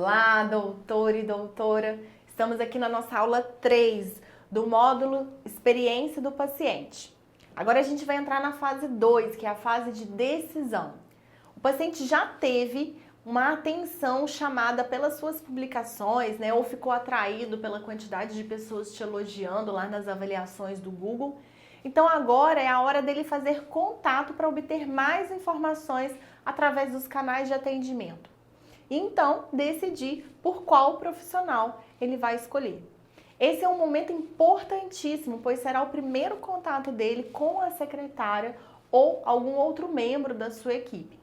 Olá, doutor e doutora! Estamos aqui na nossa aula 3 do módulo Experiência do Paciente. Agora a gente vai entrar na fase 2, que é a fase de decisão. O paciente já teve uma atenção chamada pelas suas publicações, né? Ou ficou atraído pela quantidade de pessoas te elogiando lá nas avaliações do Google. Então agora é a hora dele fazer contato para obter mais informações através dos canais de atendimento. E então decidir por qual profissional ele vai escolher. Esse é um momento importantíssimo, pois será o primeiro contato dele com a secretária ou algum outro membro da sua equipe.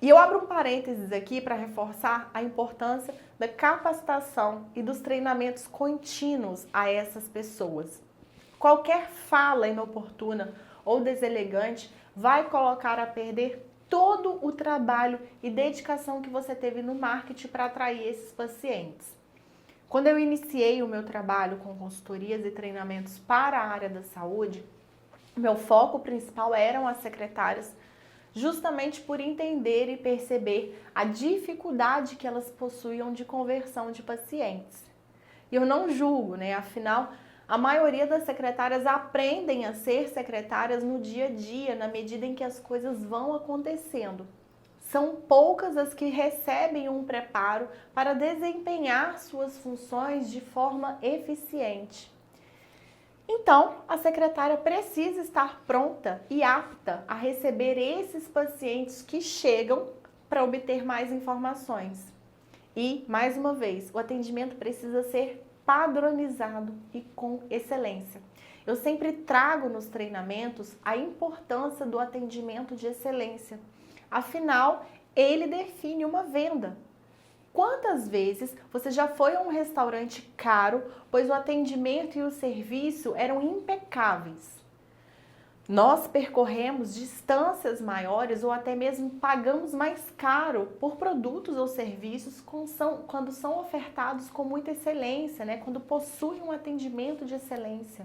E eu abro um parênteses aqui para reforçar a importância da capacitação e dos treinamentos contínuos a essas pessoas. Qualquer fala inoportuna ou deselegante vai colocar a perder todo o trabalho e dedicação que você teve no marketing para atrair esses pacientes. Quando eu iniciei o meu trabalho com consultorias e treinamentos para a área da saúde, meu foco principal eram as secretárias, justamente por entender e perceber a dificuldade que elas possuíam de conversão de pacientes. E eu não julgo, né? Afinal, a maioria das secretárias aprendem a ser secretárias no dia a dia, na medida em que as coisas vão acontecendo. São poucas as que recebem um preparo para desempenhar suas funções de forma eficiente. Então, a secretária precisa estar pronta e apta a receber esses pacientes que chegam para obter mais informações. E, mais uma vez, o atendimento precisa ser padronizado e com excelência. Eu sempre trago nos treinamentos a importância do atendimento de excelência. Afinal, ele define uma venda. Quantas vezes você já foi a um restaurante caro, pois o atendimento e o serviço eram impecáveis? Nós percorremos distâncias maiores ou até mesmo pagamos mais caro por produtos ou serviços quando são ofertados com muita excelência, né? Quando possuem um atendimento de excelência.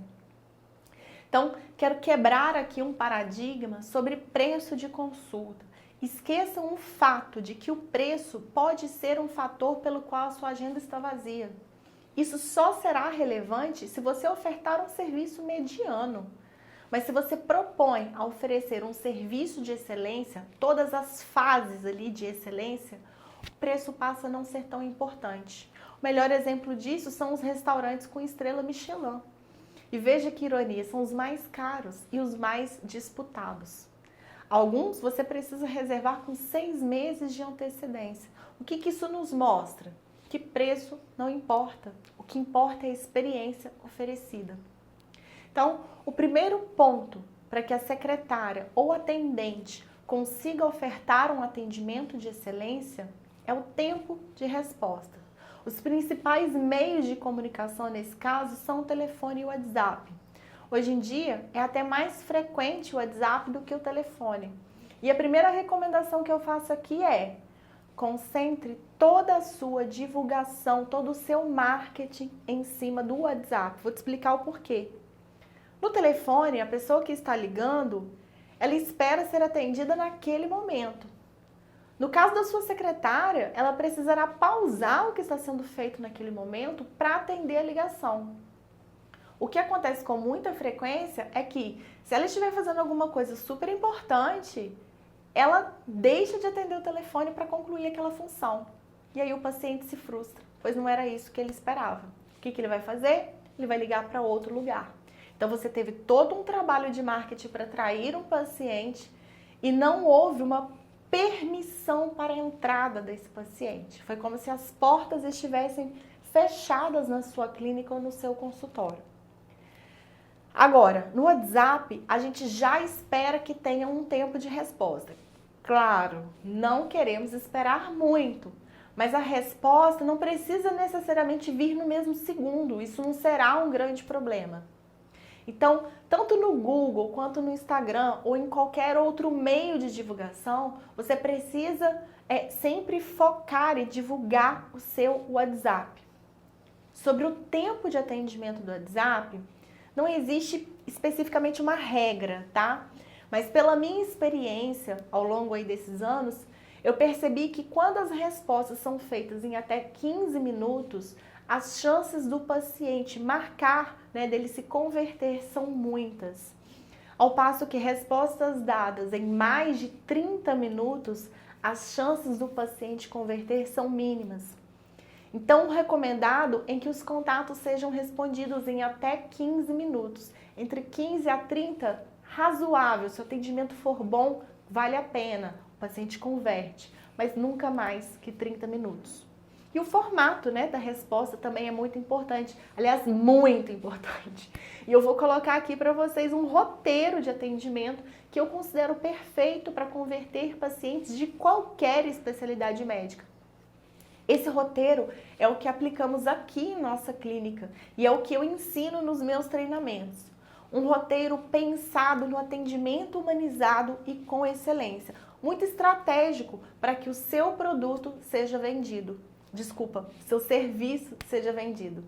Então, quero quebrar aqui um paradigma sobre preço de consulta. Esqueçam o fato de que o preço pode ser um fator pelo qual a sua agenda está vazia. Isso só será relevante se você ofertar um serviço mediano. Mas se você propõe a oferecer um serviço de excelência, todas as fases ali de excelência, o preço passa a não ser tão importante. O melhor exemplo disso são os restaurantes com estrela Michelin. E veja que ironia, são os mais caros e os mais disputados. Alguns você precisa reservar com 6 meses de antecedência. O que isso nos mostra? Que preço não importa. O que importa é a experiência oferecida. Então, o primeiro ponto para que a secretária ou atendente consiga ofertar um atendimento de excelência é o tempo de resposta. Os principais meios de comunicação nesse caso são o telefone e o WhatsApp. Hoje em dia, é até mais frequente o WhatsApp do que o telefone. E a primeira recomendação que eu faço aqui é: concentre toda a sua divulgação, todo o seu marketing em cima do WhatsApp. Vou te explicar o porquê. No telefone, a pessoa que está ligando, ela espera ser atendida naquele momento. No caso da sua secretária, ela precisará pausar o que está sendo feito naquele momento para atender a ligação. O que acontece com muita frequência é que, se ela estiver fazendo alguma coisa super importante, ela deixa de atender o telefone para concluir aquela função. E aí o paciente se frustra, pois não era isso que ele esperava. O que ele vai fazer? Ele vai ligar para outro lugar. Então você teve todo um trabalho de marketing para atrair um paciente e não houve uma permissão para a entrada desse paciente. Foi como se as portas estivessem fechadas na sua clínica ou no seu consultório. Agora, no WhatsApp, a gente já espera que tenha um tempo de resposta. Claro, não queremos esperar muito, mas a resposta não precisa necessariamente vir no mesmo segundo. Isso não será um grande problema. Então, tanto no Google quanto no Instagram ou em qualquer outro meio de divulgação, você precisa sempre focar e divulgar o seu WhatsApp. Sobre o tempo de atendimento do WhatsApp, não existe especificamente uma regra, tá? Mas pela minha experiência ao longo aí desses anos, eu percebi que quando as respostas são feitas em até 15 minutos, as chances do paciente marcar, né, dele se converter são muitas. Ao passo que respostas dadas em mais de 30 minutos, as chances do paciente converter são mínimas. Então, o recomendado é que os contatos sejam respondidos em até 15 minutos. Entre 15 a 30, razoável. Se o atendimento for bom, vale a pena. O paciente converte, mas nunca mais que 30 minutos. E o formato, né, da resposta também é muito importante. Aliás, muito importante. E eu vou colocar aqui para vocês um roteiro de atendimento que eu considero perfeito para converter pacientes de qualquer especialidade médica. Esse roteiro é o que aplicamos aqui em nossa clínica e é o que eu ensino nos meus treinamentos. Um roteiro pensado no atendimento humanizado e com excelência. Muito estratégico para que o seu produto seja vendido. Seu serviço seja vendido.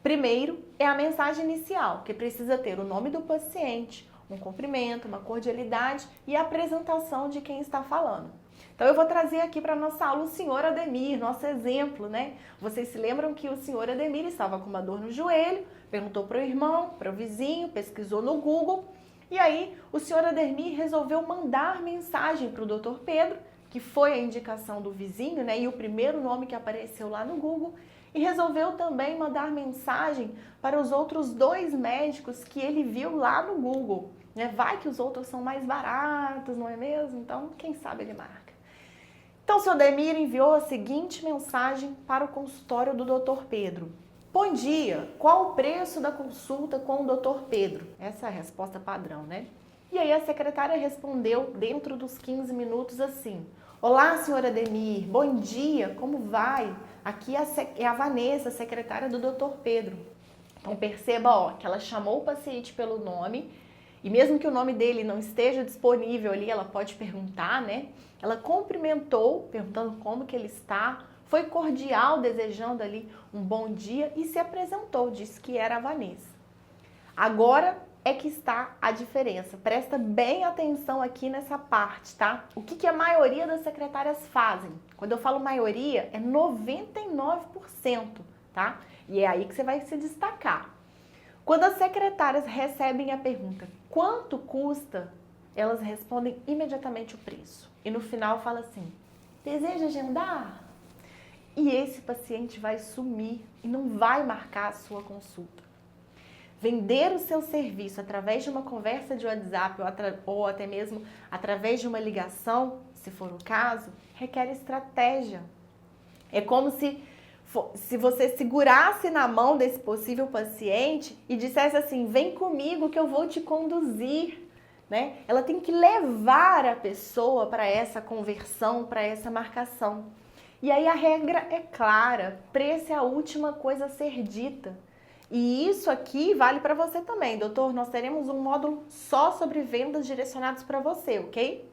Primeiro é a mensagem inicial, que precisa ter o nome do paciente, um cumprimento, uma cordialidade e a apresentação de quem está falando. Então eu vou trazer aqui para a nossa aula o senhor Ademir, nosso exemplo, né? Vocês se lembram que o senhor Ademir estava com uma dor no joelho, perguntou para o irmão, para o vizinho, pesquisou no Google e aí o senhor Ademir resolveu mandar mensagem para o Dr. Pedro, que foi a indicação do vizinho, né? E o primeiro nome que apareceu lá no Google, e resolveu também mandar mensagem para os outros 2 médicos que ele viu lá no Google. Né? Vai que os outros são mais baratos, não é mesmo? Então, quem sabe ele marca. Então, o seu Ademir enviou a seguinte mensagem para o consultório do Dr. Pedro. Bom dia, qual o preço da consulta com o Dr. Pedro? Essa é a resposta padrão, né? E aí a secretária respondeu dentro dos 15 minutos assim: olá, senhora Ademir, bom dia, como vai? Aqui é a Vanessa, secretária do Dr. Pedro. Então perceba, ó, que ela chamou o paciente pelo nome e mesmo que o nome dele não esteja disponível ali, ela pode perguntar, né? Ela cumprimentou, perguntando como que ele está, foi cordial, desejando ali um bom dia e se apresentou, disse que era a Vanessa. Agora é que está a diferença. Presta bem atenção aqui nessa parte, tá? O que a maioria das secretárias fazem? Quando eu falo maioria, é 99%, tá? E é aí que você vai se destacar. Quando as secretárias recebem a pergunta, quanto custa? Elas respondem imediatamente o preço. E no final fala assim, deseja agendar? E esse paciente vai sumir e não vai marcar a sua consulta. Vender o seu serviço através de uma conversa de WhatsApp ou até mesmo através de uma ligação, se for o caso, requer estratégia. É como se você segurasse na mão desse possível paciente e dissesse assim, vem comigo que eu vou te conduzir. Né? Ela tem que levar a pessoa para essa conversão, para essa marcação. E aí a regra é clara, preço é a última coisa a ser dita. E isso aqui vale para você também, doutor. Nós teremos um módulo só sobre vendas direcionados para você, ok?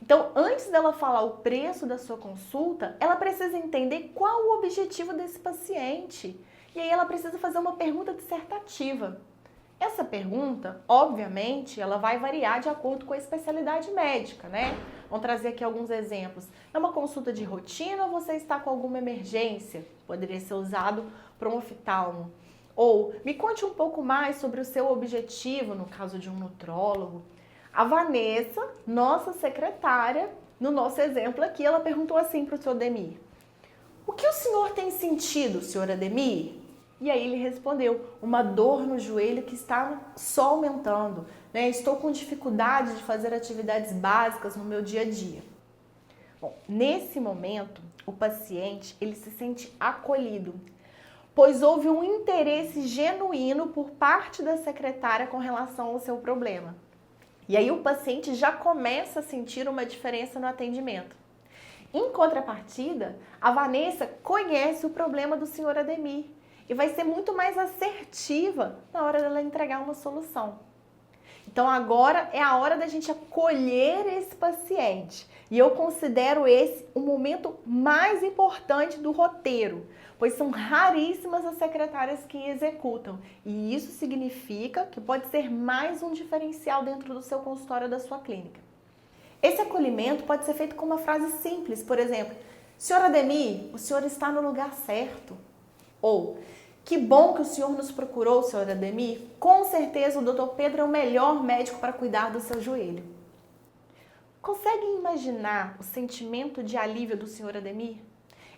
Então, antes dela falar o preço da sua consulta, ela precisa entender qual o objetivo desse paciente. E aí ela precisa fazer uma pergunta dissertativa. Essa pergunta, obviamente, ela vai variar de acordo com a especialidade médica, né? Vamos trazer aqui alguns exemplos. É uma consulta de rotina ou você está com alguma emergência? Poderia ser usado para um oftalmo. Ou, me conte um pouco mais sobre o seu objetivo, no caso de um nutrólogo. A Vanessa, nossa secretária, no nosso exemplo aqui, ela perguntou assim para o senhor Ademir. O que o senhor tem sentido, senhor Ademir? E aí ele respondeu, uma dor no joelho que está só aumentando. Né? Estou com dificuldade de fazer atividades básicas no meu dia a dia. Bom, nesse momento, o paciente ele se sente acolhido, pois houve um interesse genuíno por parte da secretária com relação ao seu problema. E aí o paciente já começa a sentir uma diferença no atendimento. Em contrapartida, a Vanessa conhece o problema do senhor Ademir e vai ser muito mais assertiva na hora dela entregar uma solução. Então agora é a hora da gente acolher esse paciente. E eu considero esse o momento mais importante do roteiro, pois são raríssimas as secretárias que executam. E isso significa que pode ser mais um diferencial dentro do seu consultório ou da sua clínica. Esse acolhimento pode ser feito com uma frase simples, por exemplo, Senhor Ademir, o senhor está no lugar certo. Ou, que bom que o senhor nos procurou, senhor Ademir. Com certeza o doutor Pedro é o melhor médico para cuidar do seu joelho. Conseguem imaginar o sentimento de alívio do senhor Ademir?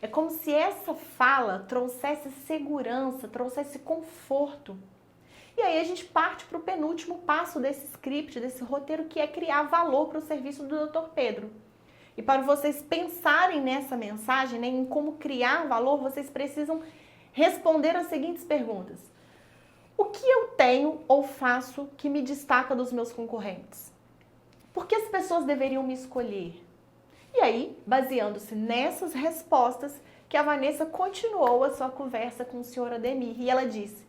É como se essa fala trouxesse segurança, trouxesse conforto. E aí a gente parte para o penúltimo passo desse script, desse roteiro, que é criar valor para o serviço do doutor Pedro. E para vocês pensarem nessa mensagem, né, em como criar valor, vocês precisam responder as seguintes perguntas. O que eu tenho ou faço que me destaca dos meus concorrentes? Por que as pessoas deveriam me escolher? E aí, baseando-se nessas respostas, que a Vanessa continuou a sua conversa com o senhor Ademir. E ela disse,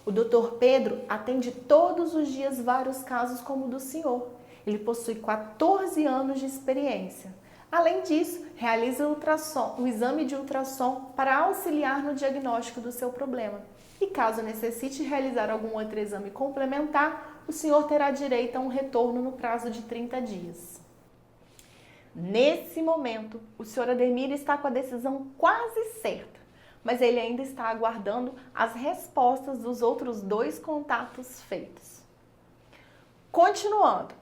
o doutor Pedro atende todos os dias vários casos como o do senhor. Ele possui 14 anos de experiência. Além disso, realiza o exame de ultrassom para auxiliar no diagnóstico do seu problema. E caso necessite realizar algum outro exame complementar, o senhor terá direito a um retorno no prazo de 30 dias. Nesse momento, o senhor Ademir está com a decisão quase certa, mas ele ainda está aguardando as respostas dos outros 2 contatos feitos. Continuando,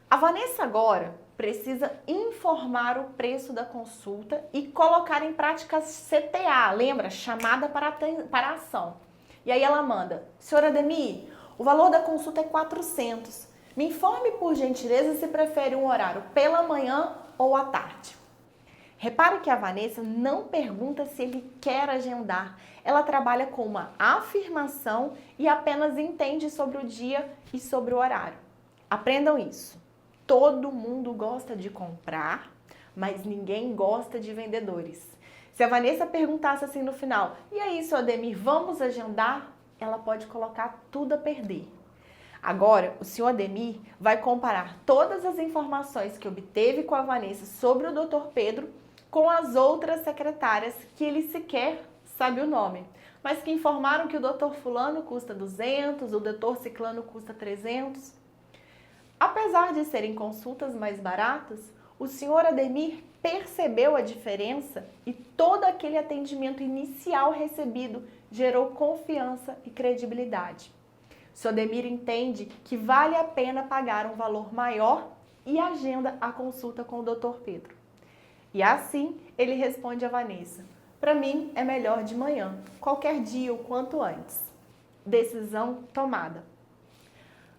a Vanessa agora precisa informar o preço da consulta e colocar em prática CTA, lembra? Chamada para ação. E aí ela manda, senhora Ademir, o valor da consulta é 400. Me informe por gentileza se prefere um horário pela manhã ou à tarde. Repare que a Vanessa não pergunta se ele quer agendar. Ela trabalha com uma afirmação e apenas entende sobre o dia e sobre o horário. Aprendam isso. Todo mundo gosta de comprar, mas ninguém gosta de vendedores. Se a Vanessa perguntasse assim no final, e aí, seu Ademir, vamos agendar? Ela pode colocar tudo a perder. Agora, o senhor Ademir vai comparar todas as informações que obteve com a Vanessa sobre o Dr. Pedro com as outras secretárias que ele sequer sabe o nome, mas que informaram que o Dr. Fulano custa 200, o Dr. Ciclano custa 300. Apesar de serem consultas mais baratas, o senhor Ademir percebeu a diferença e todo aquele atendimento inicial recebido gerou confiança e credibilidade. O senhor Ademir entende que vale a pena pagar um valor maior e agenda a consulta com o Dr. Pedro. E assim ele responde a Vanessa, para mim é melhor de manhã, qualquer dia o quanto antes. Decisão tomada.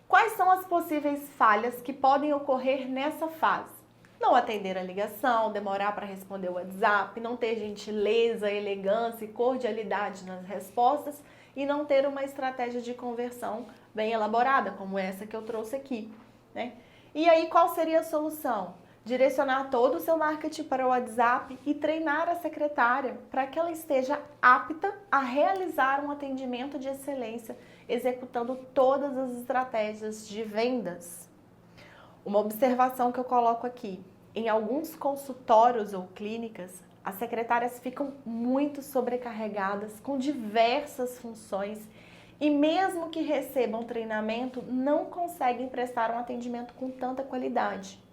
Quais são as possíveis falhas que podem ocorrer nessa fase? Não atender a ligação, demorar para responder o WhatsApp, não ter gentileza, elegância e cordialidade nas respostas e não ter uma estratégia de conversão bem elaborada, como essa que eu trouxe aqui, né? E aí, qual seria a solução? Direcionar todo o seu marketing para o WhatsApp e treinar a secretária para que ela esteja apta a realizar um atendimento de excelência, executando todas as estratégias de vendas. Uma observação que eu coloco aqui, em alguns consultórios ou clínicas, as secretárias ficam muito sobrecarregadas com diversas funções e mesmo que recebam treinamento, não conseguem prestar um atendimento com tanta qualidade.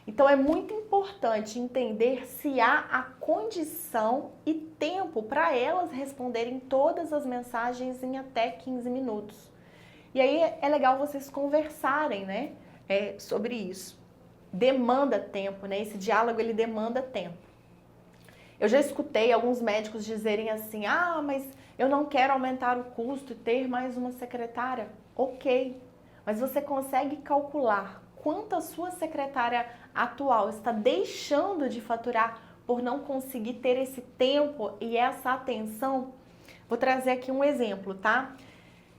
Então é muito importante entender se há a condição e tempo para elas responderem todas as mensagens em até 15 minutos. E aí é legal vocês conversarem, né, sobre isso. Demanda tempo, né? Esse diálogo ele demanda tempo. Eu já escutei alguns médicos dizerem assim, mas eu não quero aumentar o custo e ter mais uma secretária. Ok, mas você consegue calcular quanto a sua secretária atual está deixando de faturar por não conseguir ter esse tempo e essa atenção? Vou trazer aqui um exemplo, tá?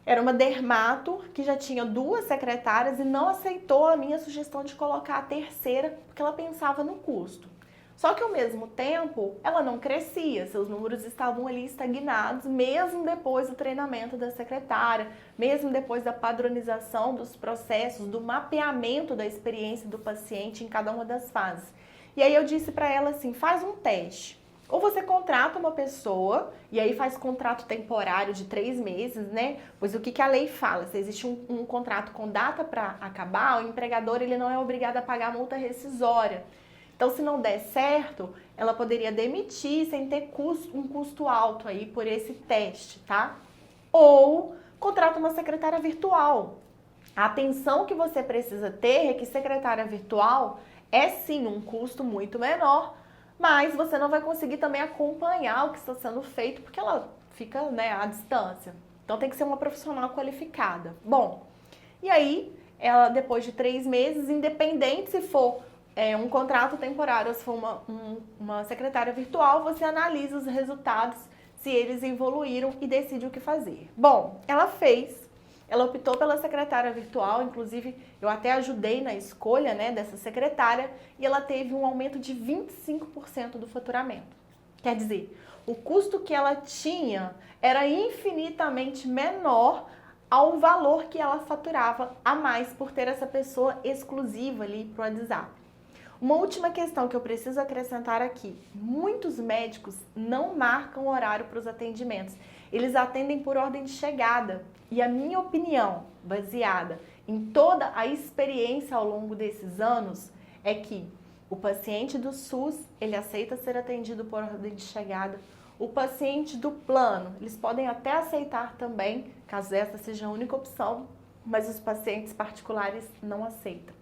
Era uma dermato que já tinha 2 secretárias e não aceitou a minha sugestão de colocar a terceira porque ela pensava no custo. Só que ao mesmo tempo, ela não crescia, seus números estavam ali estagnados, mesmo depois do treinamento da secretária, mesmo depois da padronização dos processos, do mapeamento da experiência do paciente em cada uma das fases. E aí eu disse para ela assim, faz um teste. Ou você contrata uma pessoa e aí faz contrato temporário de 3 meses, né? Pois o que a lei fala? Se existe um contrato com data para acabar, o empregador ele não é obrigado a pagar multa rescisória. Então, se não der certo, ela poderia demitir sem ter um custo alto aí por esse teste, tá? Ou contrata uma secretária virtual. A atenção que você precisa ter é que secretária virtual é sim um custo muito menor, mas você não vai conseguir também acompanhar o que está sendo feito porque ela fica, né, à distância. Então tem que ser uma profissional qualificada. Bom, e aí ela depois de 3 meses, independente se for um contrato temporário ou se for uma secretária virtual, você analisa os resultados, se eles evoluíram e decide o que fazer. Bom, ela optou pela secretária virtual, inclusive eu até ajudei na escolha, né, dessa secretária, e ela teve um aumento de 25% do faturamento. Quer dizer, o custo que ela tinha era infinitamente menor ao valor que ela faturava a mais por ter essa pessoa exclusiva ali para o WhatsApp. Uma última questão que eu preciso acrescentar aqui: muitos médicos não marcam horário para os atendimentos, eles atendem por ordem de chegada. E a minha opinião, baseada em toda a experiência ao longo desses anos, é que o paciente do SUS, ele aceita ser atendido por ordem de chegada. O paciente do plano, eles podem até aceitar também, caso essa seja a única opção, mas os pacientes particulares não aceitam.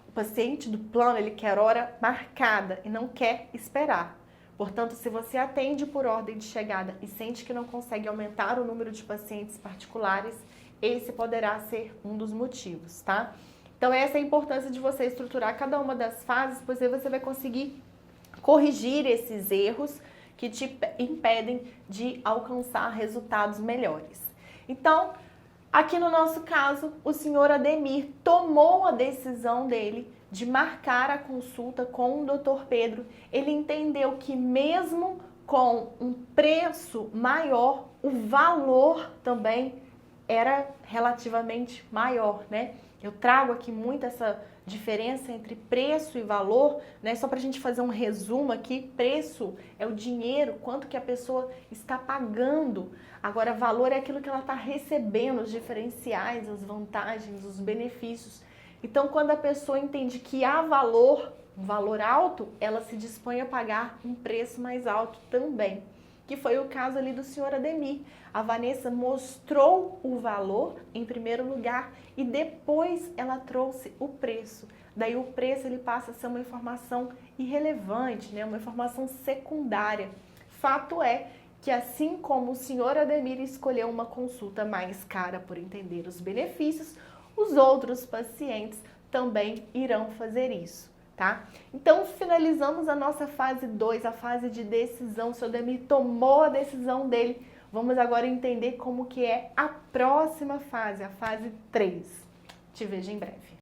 O paciente do plano, ele quer hora marcada e não quer esperar. Portanto, se você atende por ordem de chegada e sente que não consegue aumentar o número de pacientes particulares, esse poderá ser um dos motivos, tá? Então, essa é a importância de você estruturar cada uma das fases, pois aí você vai conseguir corrigir esses erros que te impedem de alcançar resultados melhores. Então, aqui no nosso caso, o senhor Ademir tomou a decisão dele de marcar a consulta com o Dr. Pedro. Ele entendeu que mesmo com um preço maior, o valor também era relativamente maior, né? Eu trago aqui muito essa diferença entre preço e valor, né? Só para a gente fazer um resumo aqui: preço é o dinheiro, quanto que a pessoa está pagando. Agora, valor é aquilo que ela está recebendo, os diferenciais, as vantagens, os benefícios. Então, quando a pessoa entende que há valor, um valor alto, ela se dispõe a pagar um preço mais alto também, que foi o caso ali do senhor Ademir. A Vanessa mostrou o valor em primeiro lugar e depois ela trouxe o preço. Daí o preço ele passa a ser uma informação irrelevante, né? Uma informação secundária. Fato é que assim como o senhor Ademir escolheu uma consulta mais cara por entender os benefícios, os outros pacientes também irão fazer isso, tá? Então, finalizamos a nossa fase 2, a fase de decisão. O senhor Ademir tomou a decisão dele. Vamos agora entender como que é a próxima fase, a fase 3. Te vejo em breve.